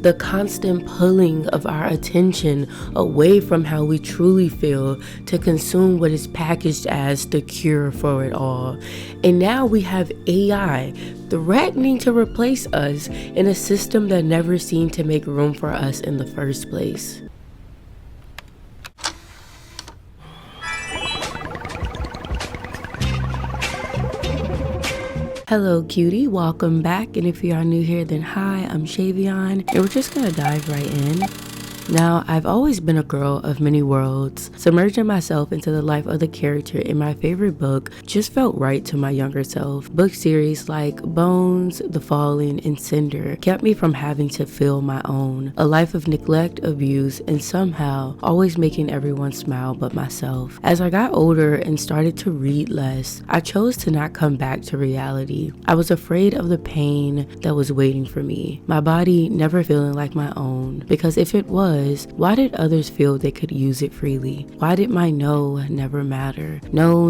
the constant pulling of our attention away from how we truly feel to consume what is packaged as the cure for it all. And now we have AI threatening to replace us in a system that never seemed to make room for us in the first place. Hello cutie, welcome back, and if you are new here then hi, I'm Shavion, and we're just gonna dive right in. Now, I've always been a girl of many worlds. Submerging myself into the life of the character in my favorite book just felt right to my younger self. Book series like Bones, The Falling, and Cinder kept me from having to feel my own. A life of neglect, abuse, and somehow always making everyone smile but myself. As I got older and started to read less, I chose to not come back to reality. I was afraid of the pain that was waiting for me. My body never feeling like my own, because if it was, why did others feel they could use it freely? Why did my no never matter? No.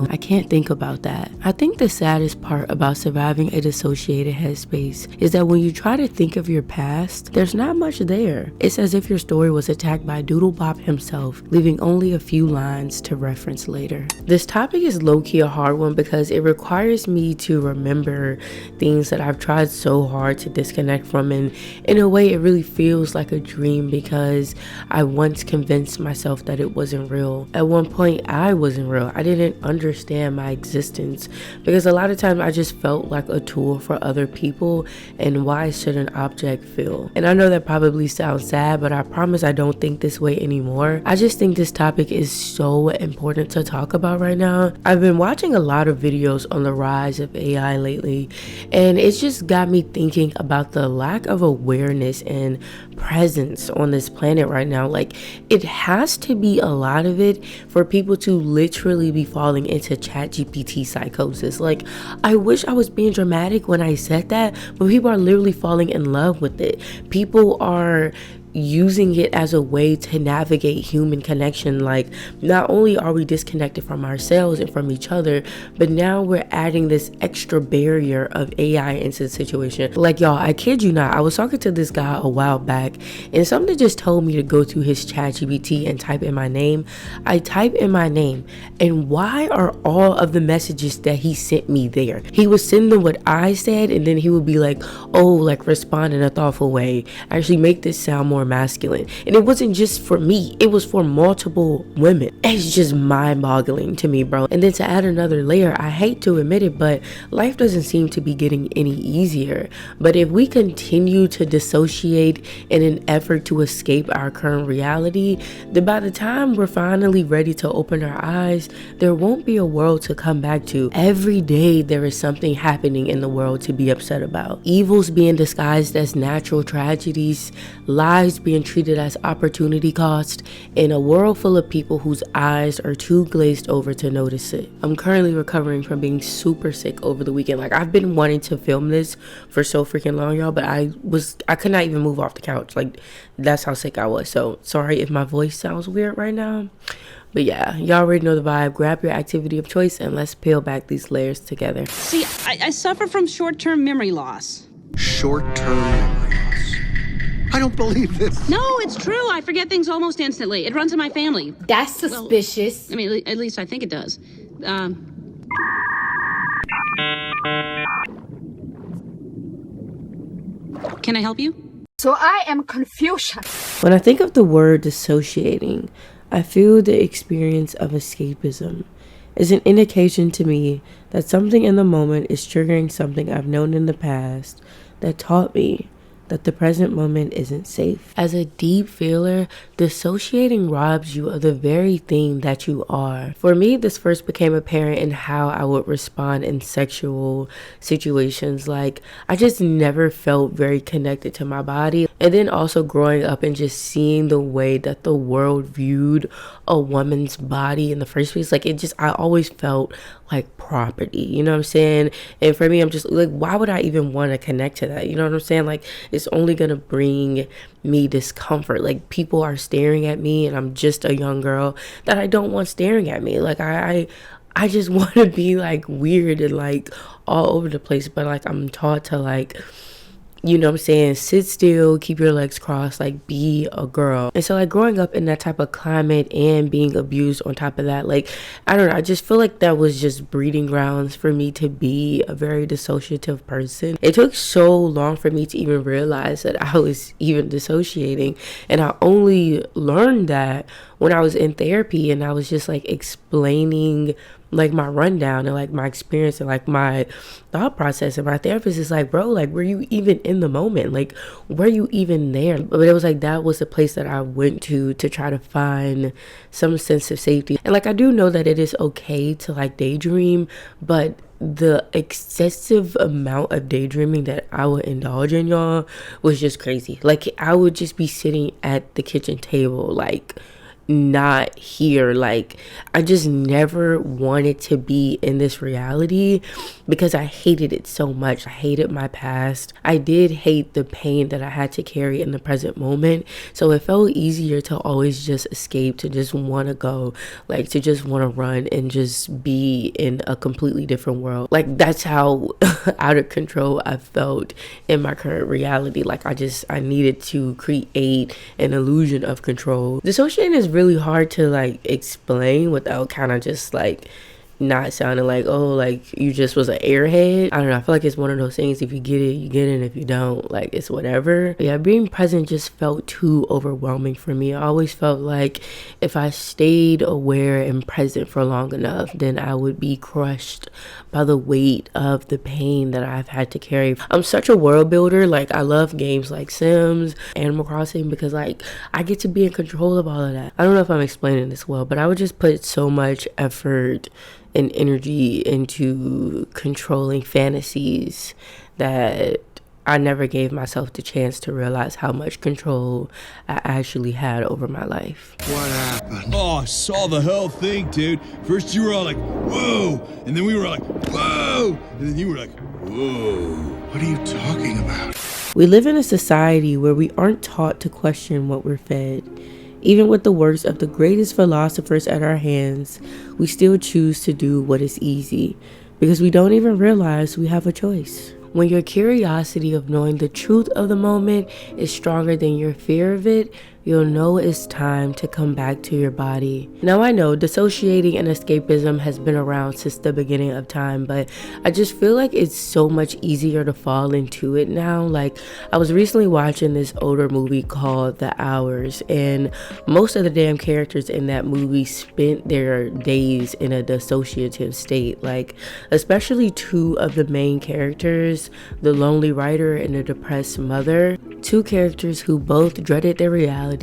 I can't think about that. I think the saddest part about surviving a dissociated headspace is that when you try to think of your past, there's not much there. It's as if your story was attacked by Doodlebop himself, leaving only a few lines to reference later. This topic is low-key a hard one because it requires me to remember things that I've tried so hard to disconnect from, and in a way it really feels like a dream because I once convinced myself that it wasn't real. At one point I wasn't real. I didn't understand my existence because a lot of times I just felt like a tool for other people, and why should an object feel? And I know that probably sounds sad, but I promise I don't think this way anymore. I just think this topic is so important to talk about right now. I've been watching a lot of videos on the rise of AI lately, and it's just got me thinking about the lack of awareness and presence on this planet right now. Like, it has to be a lot of it for people to literally be falling into ChatGPT psychosis. Like, I wish I was being dramatic when I said that, but people are literally falling in love with it. People are using it as a way to navigate human connection. Like, not only are we disconnected from ourselves and from each other, but now we're adding this extra barrier of AI into the situation. Like, y'all, I kid you not, I was talking to this guy a while back, and something just told me to go to his ChatGPT and type in my name. I type in my name, and why are all of the messages that he sent me there? He was sending what I said, and then he would be like, oh, like, respond in a thoughtful way, actually make this sound more masculine. And it wasn't just for me, it was for multiple women. It's just mind-boggling to me, bro. And then to add another layer, I hate to admit it, but life doesn't seem to be getting any easier. But if we continue to dissociate in an effort to escape our current reality, then by the time we're finally ready to open our eyes, there won't be a world to come back to. Every day there is something happening in the world to be upset about. Evils being disguised as natural tragedies, lives being treated as opportunity cost, in a world full of people whose eyes are too glazed over to notice it. I'm currently recovering from being super sick over the weekend. Like, I've been wanting to film this for so freaking long, y'all, but I could not even move off the couch. Like, that's how sick I was. So sorry if my voice sounds weird right now. But yeah, y'all already know the vibe. Grab your activity of choice and let's peel back these layers together. See, I suffer from short-term memory loss. Short-term memory loss? I don't believe this. No, it's true. I forget things almost instantly. It runs in my family. That's suspicious. Well, I mean, at least I think it does. Can I help you? So I am Confucian. When I think of the word dissociating, I feel the experience of escapism is an indication to me that something in the moment is triggering something I've known in the past that taught me that the present moment isn't safe. As a deep feeler, dissociating robs you of the very thing that you are. For me, this first became apparent in how I would respond in sexual situations. Like, I just never felt very connected to my body. And then also growing up and just seeing the way that the world viewed a woman's body in the first place. Like, I always felt like property, you know what I'm saying? And for me, I'm just like, why would I even want to connect to that? You know what I'm saying? Like, it's only gonna bring me discomfort. Like, people are staring at me and I'm just a young girl that I don't want staring at me. Like, I just want to be like weird and like all over the place, but like I'm taught to like you know what I'm saying, sit still, keep your legs crossed, like be a girl. And so like growing up in that type of climate and being abused on top of that, like I don't know, I just feel like that was just breeding grounds for me to be a very dissociative person. It took so long for me to even realize that I was even dissociating, and I only learned that when I was in therapy and I was just like explaining like my rundown and like my experience and like my thought process, and my therapist is like, bro, like were you even in the moment, like were you even there? But it was like that was the place that I went to try to find some sense of safety. And like I do know that it is okay to like daydream, but the excessive amount of daydreaming that I would indulge in, y'all, was just crazy. Like I would just be sitting at the kitchen table like not here. Like I just never wanted to be in this reality because I hated it so much. I hated my past. I did hate the pain that I had to carry in the present moment. So it felt easier to always just escape, to just want to go, like to just want to run and just be in a completely different world. Like that's how out of control I felt in my current reality. Like I needed to create an illusion of control. Dissociating is really hard to like explain without kind of just like not sounding like, oh, like you just was an airhead. I don't know, I feel like it's one of those things, if you get it, you get it, and if you don't, like it's whatever. But yeah, being present just felt too overwhelming for me. I always felt like if I stayed aware and present for long enough, then I would be crushed by the weight of the pain that I've had to carry. I'm such a world builder. Like I love games like Sims, Animal Crossing, because like I get to be in control of all of that. I don't know if I'm explaining this well, but I would just put so much effort and energy into controlling fantasies that I never gave myself the chance to realize how much control I actually had over my life. What happened? Oh, I saw the whole thing, dude. First you were all like, whoa, and then we were like, whoa, and then you were like, whoa. What are you talking about? We live in a society where we aren't taught to question what we're fed. Even with the works of the greatest philosophers at our hands, we still choose to do what is easy because we don't even realize we have a choice. When your curiosity of knowing the truth of the moment is stronger than your fear of it, you'll know it's time to come back to your body. Now I know dissociating and escapism has been around since the beginning of time, but I just feel like it's so much easier to fall into it now. Like I was recently watching this older movie called The Hours, and most of the damn characters in that movie spent their days in a dissociative state. Like especially two of the main characters, the lonely writer and the depressed mother, two characters who both dreaded their reality,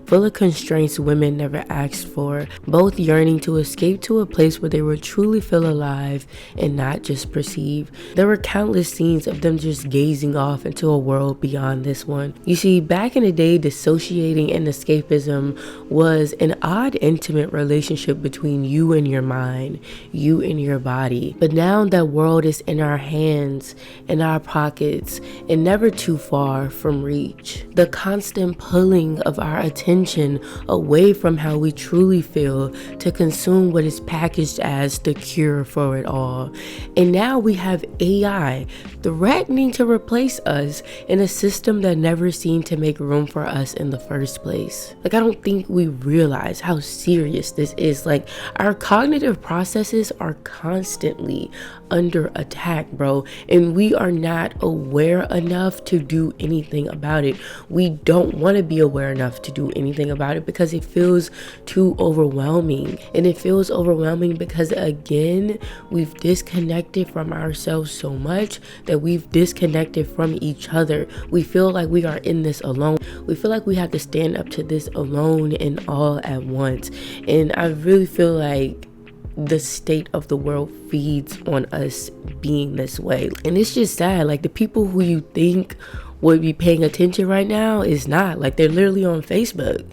full of constraints women never asked for, both yearning to escape to a place where they would truly feel alive and not just perceive. There were countless scenes of them just gazing off into a world beyond this one. You see, back in the day, dissociating and escapism was an odd, intimate relationship between you and your mind, you and your body. But now that world is in our hands, in our pockets, and never too far from reach. The constant pulling of our attention away from how we truly feel to consume what is packaged as the cure for it all. And now we have AI threatening to replace us in a system that never seemed to make room for us in the first place. Like I don't think we realize how serious this is. Like our cognitive processes are constantly under attack, bro, and we are not aware enough to do anything about it. We don't want to be aware enough to do anything about it because it feels too overwhelming. And it feels overwhelming because again, we've disconnected from ourselves so much that we've disconnected from each other. We feel like we are in this alone. We feel like we have to stand up to this alone and all at once. And I really feel like the state of the world feeds on us being this way. And it's just sad. Like the people who you think would be paying attention right now is not. Like they're literally on Facebook.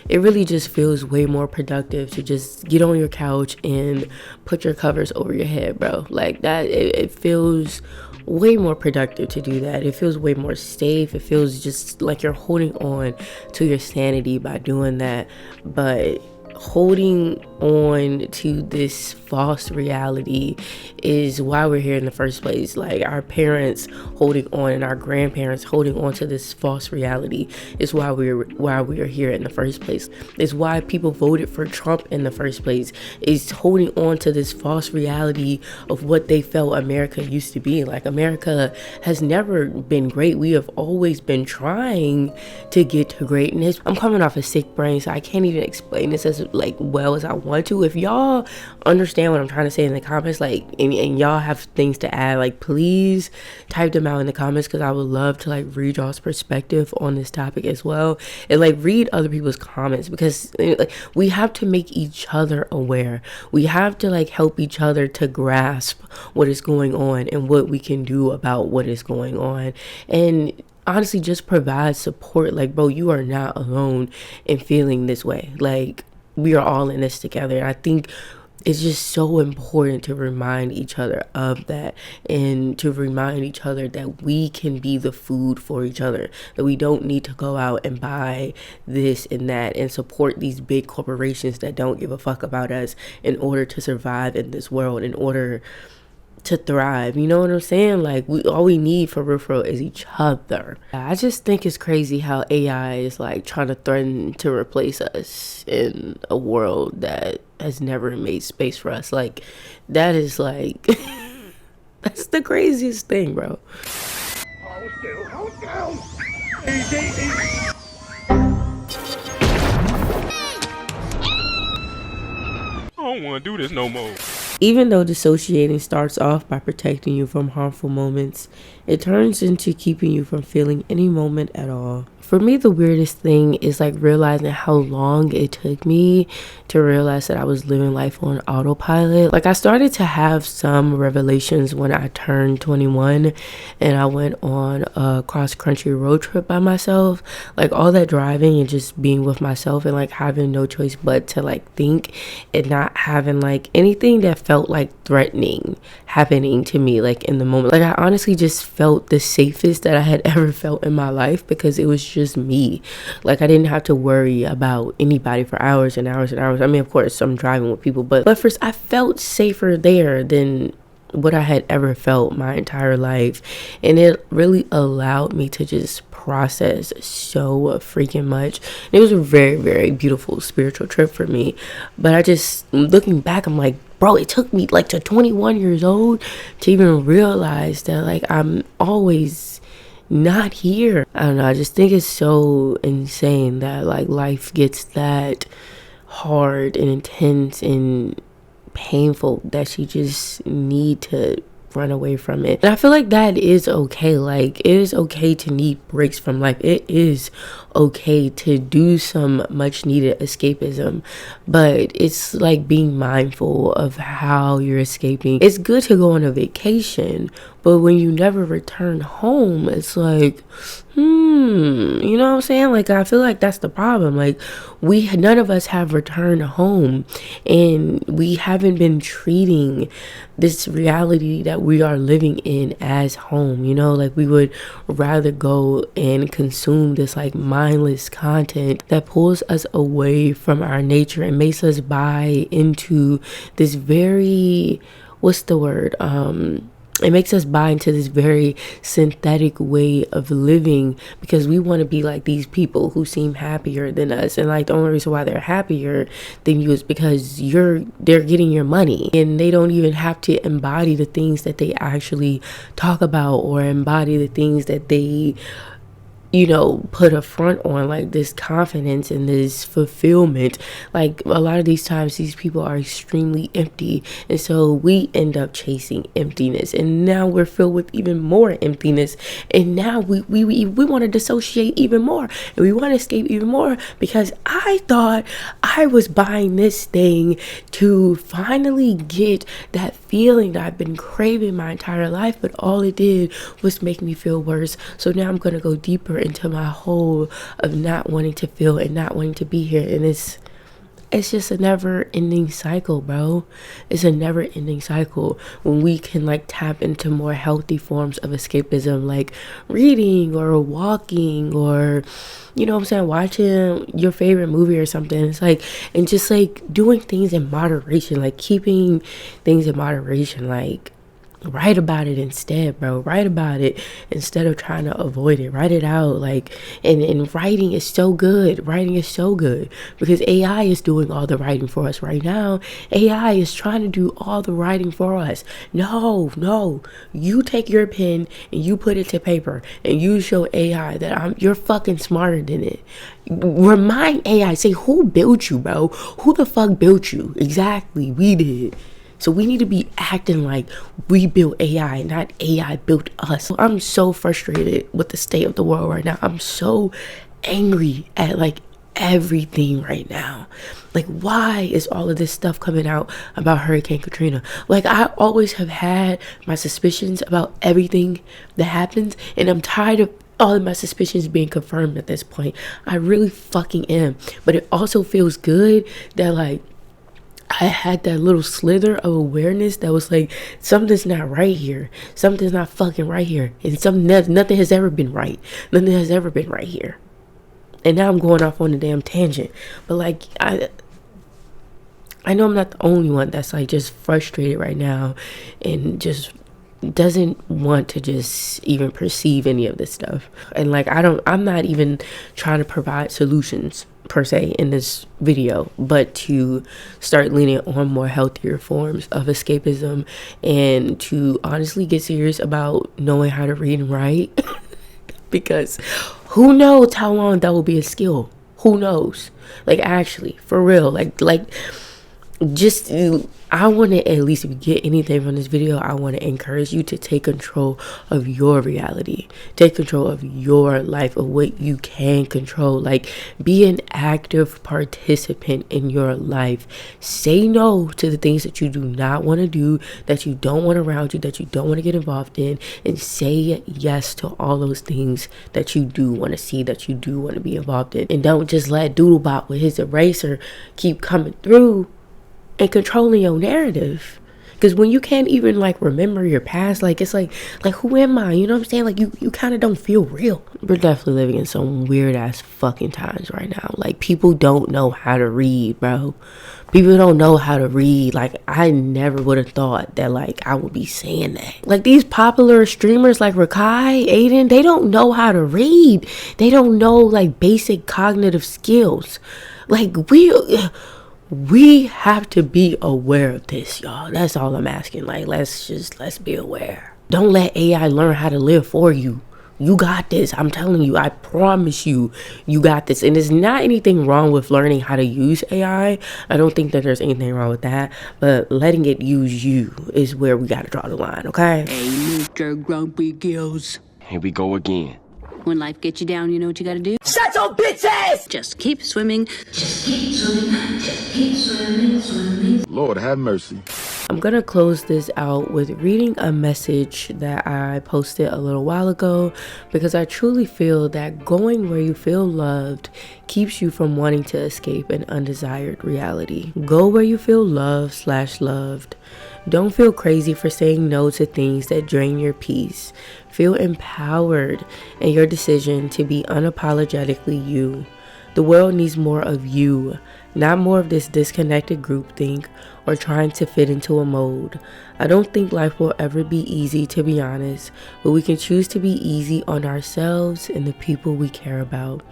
It really just feels way more productive to just get on your couch and put your covers over your head, bro. Like that, it feels way more productive to do that. It feels way more safe. It feels just like you're holding on to your sanity by doing that. But holding on to this false reality is why we're here in the first place. Like, our parents holding on and our grandparents holding on to this false reality is why we are here in the first place. It's why people voted for Trump in the first place, is holding on to this false reality of what they felt America used to be. Like, America has never been great. We have always been trying to get to greatness. I'm coming off a sick brain, so I can't even explain this as like well as I want to. If y'all understand what I'm trying to say in the comments, like, and y'all have things to add, like, please type them out in the comments, because I would love to like read y'all's perspective on this topic as well, and like read other people's comments, because like, we have to make each other aware. We have to like help each other to grasp what is going on and what we can do about what is going on, and honestly just provide support. Like, bro, you are not alone in feeling this way. Like, we are all in this together. I think it's just so important to remind each other of that, and to remind each other that we can be the food for each other, that we don't need to go out and buy this and that and support these big corporations that don't give a fuck about us in order to survive in this world, in order to thrive. You know what I'm saying? Like, all we need for real is each other. I just think it's crazy how AI is like trying to threaten to replace us in a world that has never made space for us. Like, that is like that's the craziest thing, bro. Hold down. Easy. I don't want to do this no more. Even though dissociating starts off by protecting you from harmful moments, it turns into keeping you from feeling any moment at all. For me, the weirdest thing is like realizing how long it took me to realize that I was living life on autopilot. Like, I started to have some revelations when I turned 21 and I went on a cross-country road trip by myself. Like, all that driving and just being with myself and like having no choice but to like think, and not having like anything that felt like threatening happening to me like in the moment. Like, I honestly just felt the safest that I had ever felt in my life, because it was just me. Like, I didn't have to worry about anybody for hours and hours and hours. I mean, of course, I'm driving with people, but first, I felt safer there than what I had ever felt my entire life. And it really allowed me to just process so freaking much. It was a very, very beautiful spiritual trip for me. But I just, looking back, I'm like, bro, it took me like to 21 years old to even realize that like I'm always not here. I don't know, I just think it's so insane that like life gets that hard and intense and painful that you just need to run away from it. And I feel like that is okay. Like, it is okay to need breaks from life. It is okay to do some much needed escapism, but it's like being mindful of how you're escaping. It's good to go on a vacation, but when you never return home, it's like, you know what I'm saying? Like, I feel like that's the problem. Like, none of us have returned home, and we haven't been treating this reality that we are living in as home. You know, like, we would rather go and consume this like mindless content that pulls us away from our nature and makes us buy into this very, what's the word? It makes us buy into this very synthetic way of living, because we want to be like these people who seem happier than us. And like, the only reason why they're happier than you is because they're getting your money, and they don't even have to embody the things that they actually talk about, or embody the things that they, you know, put a front on, like this confidence and this fulfillment. Like, a lot of these times these people are extremely empty, and so we end up chasing emptiness, and now we're filled with even more emptiness, and now we want to dissociate even more, and we want to escape even more, because I thought I was buying this thing to finally get that feeling that I've been craving my entire life, but all it did was make me feel worse. So now I'm gonna go deeper into my hole of not wanting to feel and not wanting to be here, and it's it's just a never-ending cycle, bro. It's a never-ending cycle when we can like tap into more healthy forms of escapism, like reading or walking, or you know what I'm saying, watching your favorite movie or something. It's like, and just like doing things in moderation, like keeping things in moderation, like write about it instead, bro. Write about it instead of trying to avoid it. Write it out. Like, and writing is so good. Writing is so good because AI is doing all the writing for us right now. AI is trying to do all the writing for us. No, you take your pen and you put it to paper and you show AI that you're fucking smarter than it. Remind AI, say, who built you, bro? Who the fuck built you? Exactly, we did. So we need to be acting like we built AI, not AI built us. I'm so frustrated with the state of the world right now. I'm so angry at like everything right now. Like, why is all of this stuff coming out about Hurricane Katrina? Like, I always have had my suspicions about everything that happens, and I'm tired of all of my suspicions being confirmed at this point. I really fucking am. But it also feels good that like I had that little slither of awareness that was like, something's not right here. Something's not fucking right here. And nothing has ever been right. Nothing has ever been right here. And now I'm going off on a damn tangent. But like, I know I'm not the only one that's like just frustrated right now and just doesn't want to just even perceive any of this stuff. And like, I'm not even trying to provide solutions per se in this video, but to start leaning on more healthier forms of escapism and to honestly get serious about knowing how to read and write. Because who knows how long that will be a skill? Who knows? Like, actually, for real, like just I want to, at least if you get anything from this video, I want to encourage you to take control of your reality, take control of your life, of what you can control. Like, be an active participant in your life. Say no to the things that you do not want to do, that you don't want around you, that you don't want to get involved in, and say yes to all those things that you do want to see, that you do want to be involved in. And don't just let Doodlebot with his eraser keep coming through and controlling your narrative. Because when you can't even like remember your past, like it's like who am I? You know what I'm saying? Like you kind of don't feel real. We're definitely living in some weird ass fucking times right now. Like, people don't know how to read, bro. People don't know how to read. Like, I never would have thought that like I would be saying that. Like, these popular streamers like Rakai, Aiden, they don't know how to read. They don't know like basic cognitive skills. Like, we have to be aware of this, y'all. That's all I'm asking. Like, let's be aware. Don't let AI learn how to live for you. You got this. I'm telling you, I promise you, you got this. And there's not anything wrong with learning how to use AI. I don't think that there's anything wrong with that. But letting it use you is where we got to draw the line, okay? Hey, Mr. Grumpy Gills. Here we go again. When life gets you down, you know what you gotta do? Shut your bitch ass! Just keep swimming. Just keep swimming. Just keep swimming, swimming. Lord have mercy. I'm gonna close this out with reading a message that I posted a little while ago, because I truly feel that going where you feel loved keeps you from wanting to escape an undesired reality. Go where you feel loved. Don't feel crazy for saying no to things that drain your peace. Feel empowered in your decision to be unapologetically you. The world needs more of you, not more of this disconnected groupthink or trying to fit into a mold. I don't think life will ever be easy, to be honest, but we can choose to be easy on ourselves and the people we care about.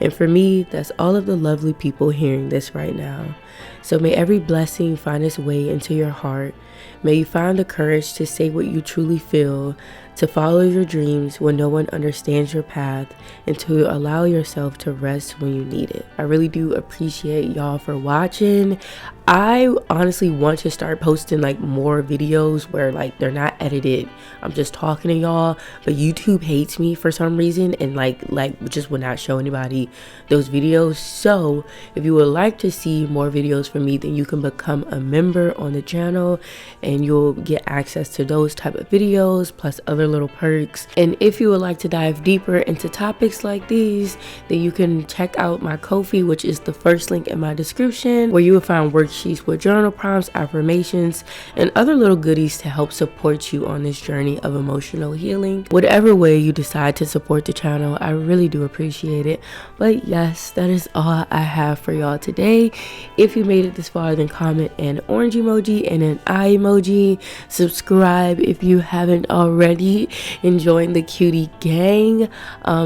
And for me, that's all of the lovely people hearing this right now. So may every blessing find its way into your heart. May you find the courage to say what you truly feel, to follow your dreams when no one understands your path, and to allow yourself to rest when you need it. I really do appreciate y'all for watching. I honestly want to start posting like more videos where like they're not edited. I'm just talking to y'all, but YouTube hates me for some reason and like just would not show anybody those videos. So if you would like to see more videos from me, then you can become a member on the channel and you'll get access to those type of videos plus other little perks. And if you would like to dive deeper into topics like these, then you can check out my Ko-fi, which is the first link in my description, where you will find worksheets with journal prompts, affirmations, and other little goodies to help support you on this journey of emotional healing. Whatever way you decide to support the channel, I really do appreciate it. But yes, that is all I have for y'all today. If you made it this far, then comment an orange emoji and an eye emoji. Subscribe if you haven't already, and join the cutie gang.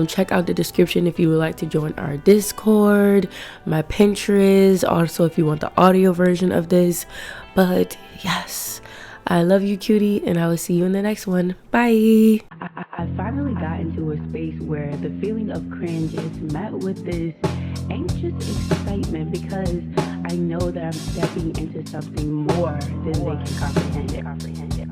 Check out the description if you would like to join our Discord, my Pinterest, also if you want the audio version of this. But yes, I love you, cutie, and I will see you in the next one. Bye. I finally got into a space where the feeling of cringe is met with this anxious excitement, because I know that I'm stepping into something more than they can comprehend it.